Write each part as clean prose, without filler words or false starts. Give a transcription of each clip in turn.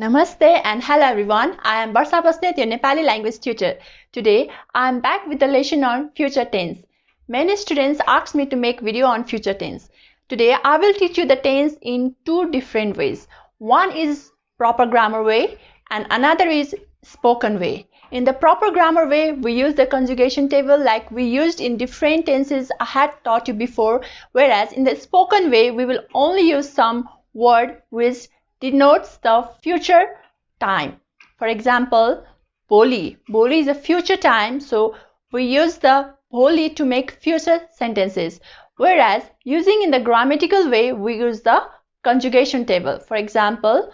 Namaste and hello everyone. I am Barsha, your Nepali language tutor. Today I am back with a lesson on future tense. Many students asked me to make video on future tense. Today I will teach you the tense in two different ways. One is proper grammar way and another is spoken way. In the proper grammar way, we use the conjugation table like we used in different tenses I had taught you before, whereas in the spoken way, we will only use some word which denotes the future time. For example, boli. Boli is a future time, so we use the boli to make future sentences. Whereas using in the grammatical way, we use the conjugation table. For example,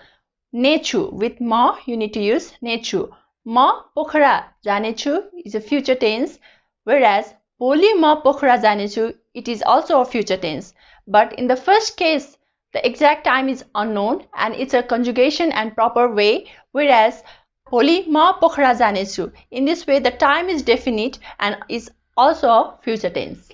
nechu. With ma, you need to use nechu. Ma pokhara janechu is a future tense, whereas boli ma pokhara janechu, it is also a future tense. But in the first case, the exact time is unknown and it's a conjugation and proper way, whereas boli ma pokhara janechu. In this way, the time is definite and is also a future tense.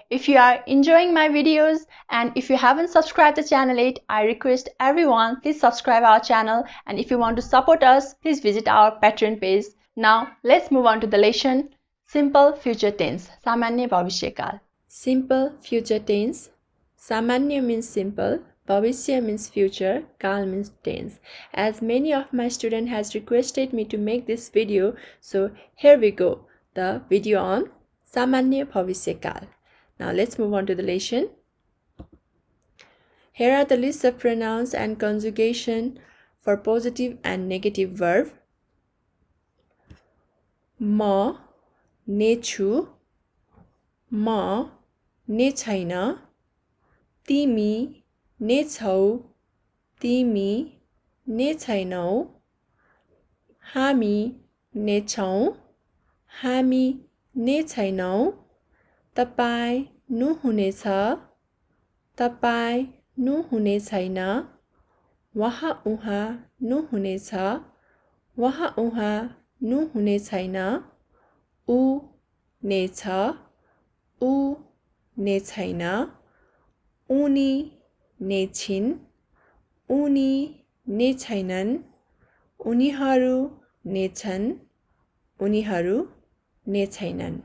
If you are enjoying my videos and if you haven't subscribed the channel yet, I request everyone please subscribe our channel, and if you want to support us, please visit our Patreon page. Now let's move on to the lesson. Simple future tense. Samanya bhavishya. Simple future tense. Samanya means simple, bhavishya means future, kal means tense. As many of my students has requested me to make this video, so here we go. The video on Samanya bhavishya kal. Now let's move on to the lesson. Here are the lists of pronouns and conjugation for positive and negative verb. Ma, nechu, ma, nechaina, timi, nechau, timi, nechainau, हामी, नेछौं, हामी, नेछैनौं, तपाई नुहुनेछ, तपाई नुहुने छैन, वहाँ उहाँ नुहुनेछ, वहाँ उहाँ नुहुने छैन, ऊ नेछ, ऊ ने छैन, उनी नेछिन्, उनी ने छैनन्, उनीहरू नेछन्, उनीहरू ने छैनन्.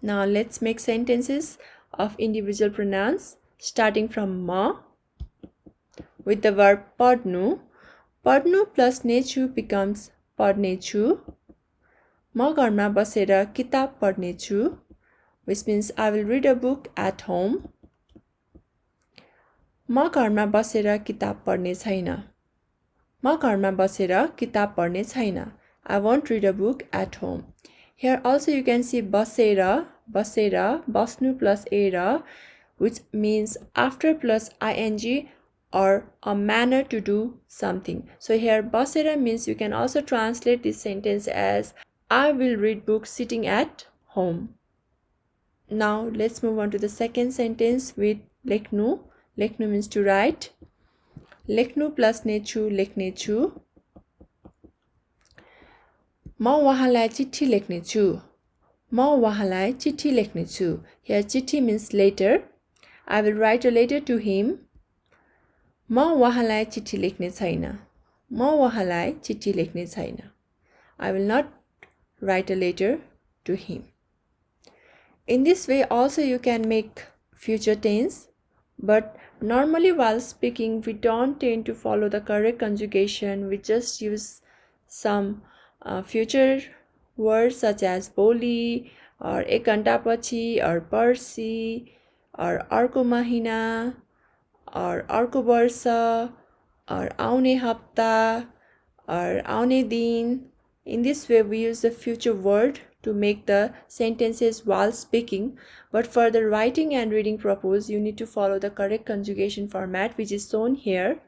Now let's make sentences of individual pronouns starting from ma with the verb padnu. Padnu plus nechu becomes padnechu. म घरमा बसेर किताब पढ्नेछु, which means I will read a book at home. म घरमा बसेर किताब पढ्ने छैन. म घरमा बसेर किताब पढ्ने छैन. I won't read a book at home. Here also you can see basera, basera, basnu plus era, which means after plus ing or a manner to do something. So here basera means you can also translate this sentence as I will read books sitting at home. Now let's move on to the second sentence with lekhnu. Lekhnu means to write. Lekhnu plus nechu, lekhnechu. म उहाँलाई चिठी लेख्नेछु. म उहाँलाई चिठी लेख्नेछु. Here चिठी means letter. I will write a letter to him. म उहाँलाई चिठी लेख्ने छैन. म उहाँलाई चिठी लेख्ने छैन. I will not write a letter to him. In this way also you can make future tense, but normally while speaking we don't tend to follow the correct conjugation. We just use some future words such as boli or ek ghanta पछि or पर्सि or अर्को महिना or अर्को वर्ष or आउने हप्ता or आउने दिन. In this way we use the future word to make the sentences while speaking, but for the writing and reading purpose you need to follow the correct conjugation format which is shown here.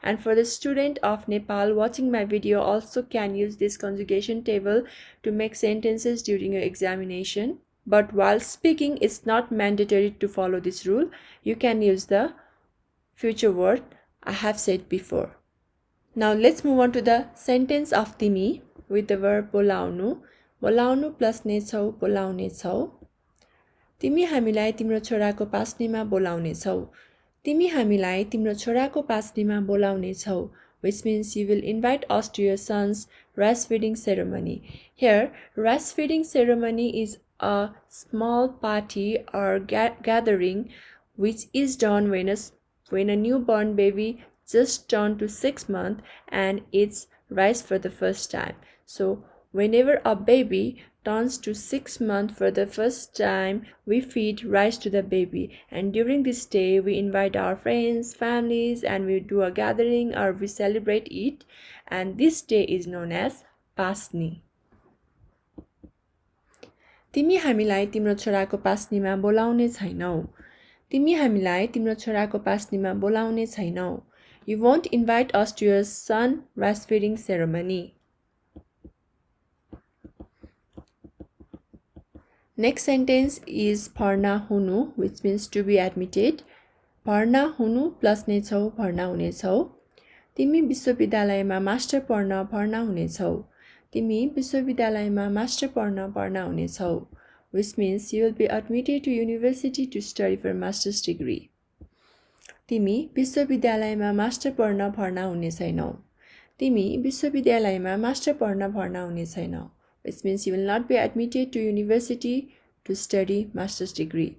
And for the student of Nepal watching my video also can use this conjugation table to make sentences during your examination. But while speaking, it's not mandatory to follow this rule. You can use the future word I have said before. Now let's move on to the sentence of timi with the verb बोलाउनु. बोलाउनु plus नेछौ, बोलाउने छौ. तिमी हामीलाई तिम्रो छोराको पास्नेमा बोलाउने छौ. तिमी हामीलाई तिम्रो छोराको पास्नीमा बोलाउने छौ, which means you will invite us to your son's breastfeeding ceremony. Here, breastfeeding ceremony is a small party or gathering which is done when a newborn baby just turned to 6 months and eats rice for the first time. So, whenever a baby turns to 6 months for the first time, we feed rice to the baby, and during this day we invite our friends, families, and we do a gathering or we celebrate it, and this day is known as Pasni. तिमी हामीलाई तिम्रो छोराको पास्नीमा बोलाउने छैनौ. तिमी हामीलाई तिम्रो छोराको पास्नीमा बोलाउने छैनौ. You won't invite us to your son breastfeeding ceremony. Next sentence is भर्ना हुनु, which means to be admitted. भर्ना हुनु प्लस नै छौ, भर्ना हुने छौ. तिमी विश्वविद्यालयमा मास्टर पढ्न भर्ना हुने छौ. तिमी विश्वविद्यालयमा मास्टर पढ्न भर्ना हुने छौ, which means you will be admitted to university to study for master's degree. तिमी विश्वविद्यालयमा मास्टर पढ्न भर्ना हुने छैनौ. तिमी विश्वविद्यालयमा मास्टर पढ्न भर्ना हुने छैनौ, which means you will not be admitted to university to study master's degree.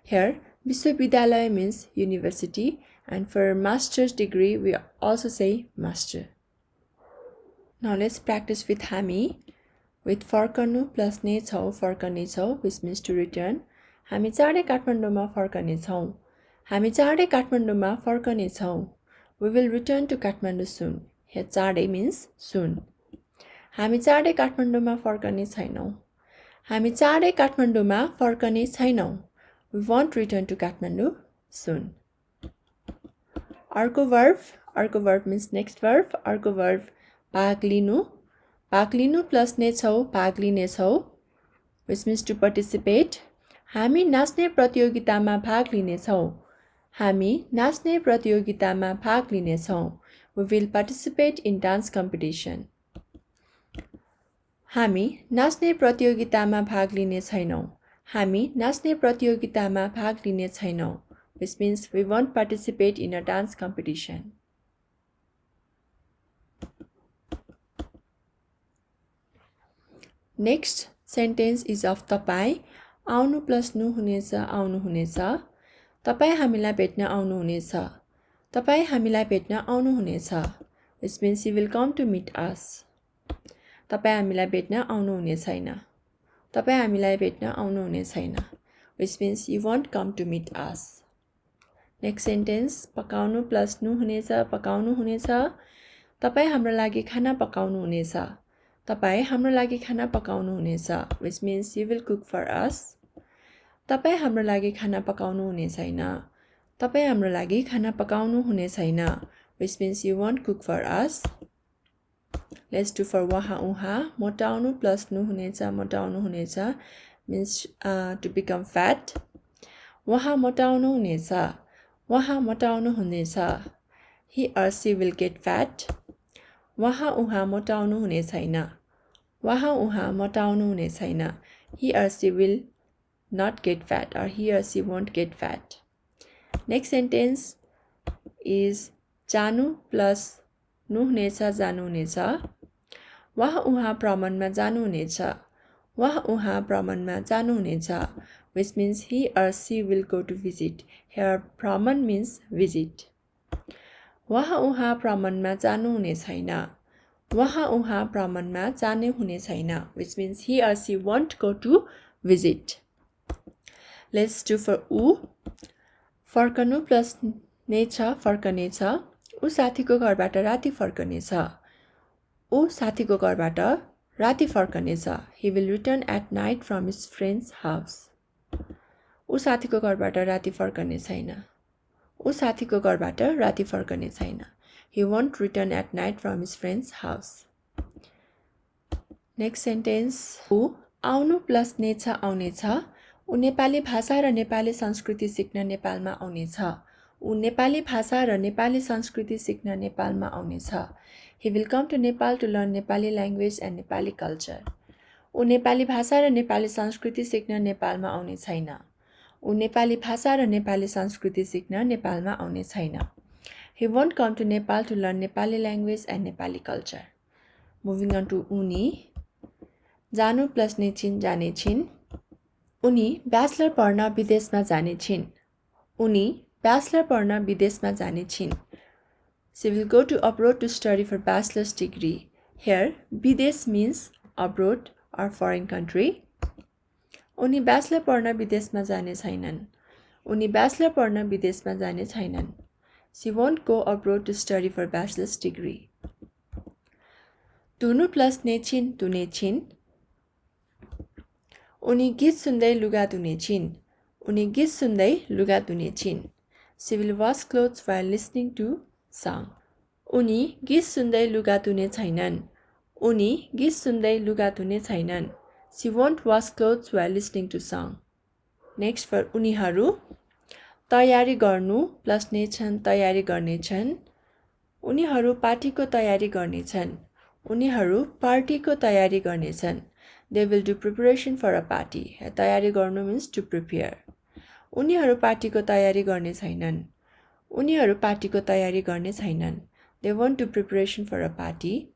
Here, Vishwavidhalaya means university, and for master's degree, we also say master. Now let's practice with हामी. With फर्कनु plus ने छौ, फर्कने छौ, which means to return. हामी चाँडै काठमाडौँमा फर्कने छौँ. हामी चाँडै काठमाडौँमा फर्कने छौँ. We will return to Kathmandu soon. Here चाँडै means soon. हामी चाँडै काठमाडौँमा फर्कने छैनौँ. हामी चाँडै काठमाडौँमा फर्कने छैनौँ. We won't return to Kathmandu soon. अर्को verb means next verb. अर्को verb भाग लिनु. भाग लिनु plus ने छौ, भाग लिने छौ, which means to participate. हामी नाच्ने प्रतियोगितामा भाग लिने छौँ. हामी नाच्ने प्रतियोगितामा भाग लिने छौँ. We will participate in dance competition. हामी नाच्ने प्रतियोगितामा भाग लिने छैनौँ. हामी नाच्ने प्रतियोगितामा भाग लिने छैनौँ, which means we won't participate in a dance competition. Next sentence is of तपाईं. आउनु plus नु हुनेछ, आउनु हुनेछ. तपाईं हामीलाई भेट्न आउनु हुनेछ. तपाईं हामीलाई भेट्न आउनु हुनेछ, which means you will come to meet us. तपाईं हामीलाई भेट्न आउनु हुने छैन. तपाईं हामीलाई भेट्न आउनु हुने छैन, which means you won't come to meet us. Next sentence पकाउनु plus नु हुनेछ, पकाउनु हुनेछ. तपाईं हाम्रो लागि खाना पकाउनु हुनेछ. तपाईं हाम्रो लागि खाना पकाउनु हुनेछ, which means you will cook for us. तपाईं हाम्रो लागि खाना पकाउनु हुने छैन. तपाईं हाम्रो लागि खाना पकाउनु हुने छैन, which means you won't cook for us. Let's do for वहाँ उहाँ. मोटाउनु plus नु हुनेछ, मोटाउनु हुनेछ means to become fat. वहाँ मोटाउनु हुनेछ. वहाँ मोटाउनु हुनेछ. He or she will get fat. वहाँ उहाँ मोटाउनु हुने छैन. वहाँ उहाँ मोटाउनु हुने छैन. He or she will not get fat, or he or she won't get fat. Next sentence is जानु plus नु हुनेछ, जानु हुनेछ. वहाँ उहाँ भ्रमणमा जानु हुनेछ. वहाँ उहाँ भ्रमणमा जानु हुनेछ, which means he or she will go to visit. Here भ्रमण means visit. वहाँ उहाँ भ्रमणमा जानु हुने छैन. वहाँ उहाँ भ्रमणमा जाने हुने छैन, which means he or she won't go to visit. Let's do for ऊ. फर्कनु plus ने छ, फर्कने छ. ऊ साथीको घरबाट राति फर्कने छ. ऊ साथीको घरबाट राति फर्कने छ. He will return at night from his friend's house. ऊ साथीको घरबाट राति फर्कने छैन. ऊ साथीको घरबाट राति फर्कने छैन. He won't return at night from his friend's house. Next sentence ऊ आउनु plus ने छ, आउने छ. ऊ नेपाली भाषा र नेपाली संस्कृति सिक्न नेपालमा आउने छ. ऊ नेपाली भाषा र नेपाली संस्कृति सिक्न नेपालमा आउने छ. He will come to Nepal to learn Nepali language and Nepali culture. ऊ नेपाली भाषा र नेपाली संस्कृति सिक्न नेपालमा आउने छैन. ऊ नेपाली भाषा र नेपाली संस्कृति सिक्न नेपालमा आउने छैन. He won't come to Nepal to learn Nepali language and Nepali culture. Moving on to उनी. जानु प्लस नेछिन जाने छिन्. उनी ब्याचलर पढ्न विदेशमा जाने छिन्. उनी ब्याचलर पढ्न विदेशमा जाने छिन्. She will go to abroad to study for bachelor's degree. Here, विदेश means abroad or foreign country. उनी ब्याचलर पढ्न विदेशमा जाने छैनन्. उनी ब्याचलर पढ्न विदेशमा जाने छैनन्. She won't go abroad to study for bachelor's degree. धुनु प्लस नेछिन धुने छिन्. उनी गीत सुन्दै लुगा धुने छिन्. उनी गीत सुन्दै लुगा धुने छिन्. She will wash clothes while listening to song. उनी गीत सुन्दै लुगा धुने छैनन्. उनी गीत सुन्दै लुगा धुने छैनन्. She won't wash clothes while listening to song. Next for उनीहरू. तयारी गर्नु प्लस नेछन् तयारी गर्नेछन्. उनीहरू पार्टीको तयारी गर्नेछन्. उनीहरू पार्टीको तयारी गर्नेछन्. They will do preparation for a party. तयारी गर्नु means to prepare. उनीहरू पार्टीको तयारी गर्ने छैनन्. उनीहरू पार्टीको तयारी गर्ने छैनन्. They won't do preparation for a party.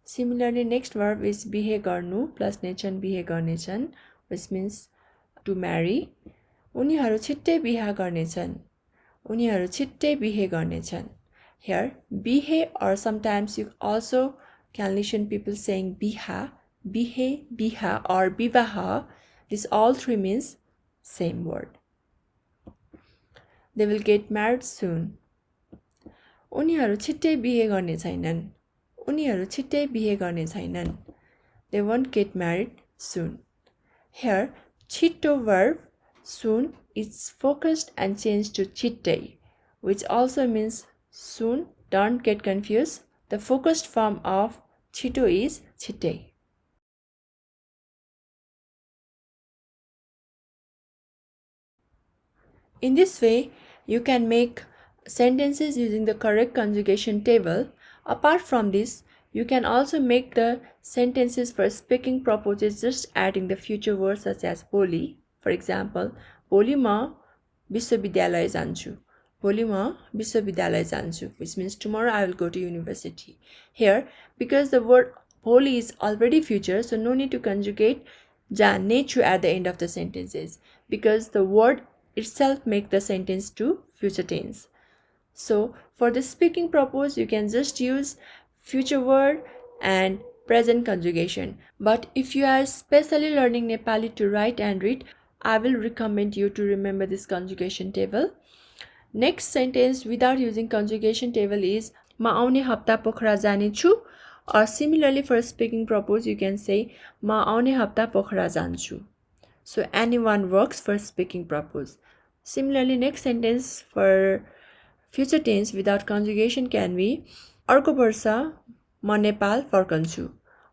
Similarly, next verb is बिहे गर्नु plus नेछन् बिहे गर्नेछन्, which means to marry. उनीहरू छिट्टै बिहा गर्नेछन्. उनीहरू छिट्टै बिहे गर्नेछन्. Here, बिहे or sometimes you also can listen people saying biha, bihe, biha or bivaha. This all three means same word. They will get married soon. उनीहरू छिट्टै बिहे गर्ने छैनन्. उनीहरू छिट्टै बिहे गर्ने छैनन्. They won't get married soon. Here, छिट्टो verb soon is focused and changed to छिट्टै, which also means soon. Don't get confused. The focused form of छिटो is छिट्टै. In this way, you can make sentences using the correct conjugation table. Apart from this, you can also make the sentences for speaking purposes just adding the future words such as भोलि. For example, भोलि म विश्वविद्यालय जान्छु. भोलि म विश्वविद्यालय जान्छु, which means tomorrow I will go to university. Here, because the word भोलि is already future, so no need to conjugate जानेछु at the end of the sentences, because the word itself make the sentence to future tense. So, for the speaking purpose, you can just use future word and present conjugation. But if you are especially learning Nepali to write and read, I will recommend you to remember this conjugation table. Next sentence without using conjugation table is म आउने हप्ता पोखरा जाने छु. Or similarly for speaking purpose, you can say म आउने हप्ता पोखरा जान्छु. So anyone works for speaking purpose. Similarly, next sentence for future tense without conjugation can be अर्को वर्ष म नेपाल फर्कन्छु.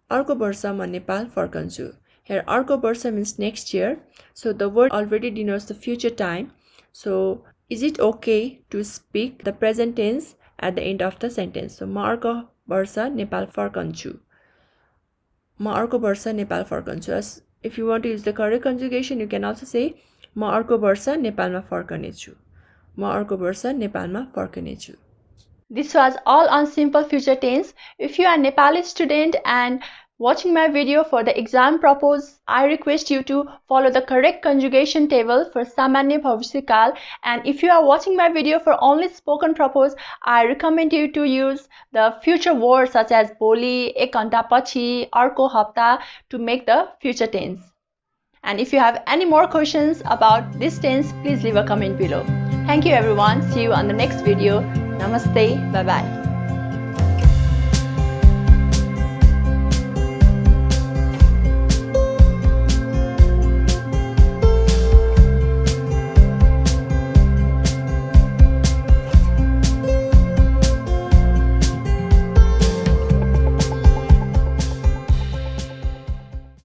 अर्को वर्ष म नेपाल फर्कन्छु. Here अर्को वर्ष means next year. So the word already denotes the future time. So is it okay to speak the present tense at the end of the sentence? So म अर्को वर्ष नेपाल फर्कन्छु. म अर्को वर्ष Nepal फर्कन्छु. If you want to use the correct conjugation, you can also say म अर्को वर्ष नेपालमा फर्कनेछु. म अर्को वर्ष नेपालमा फर्कनेछु. This was all on simple future tense. If you are a Nepali student and watching my video for the exam purpose, I request you to follow the correct conjugation table for Samanya Bhavishyakal. And if you are watching my video for only spoken purpose, I recommend you to use the future words such as boli, ek ghanta pachi, arko hapta to make the future tense. And if you have any more questions about this tense, please leave a comment below. Thank you everyone. See you on the next video. Namaste. Bye bye.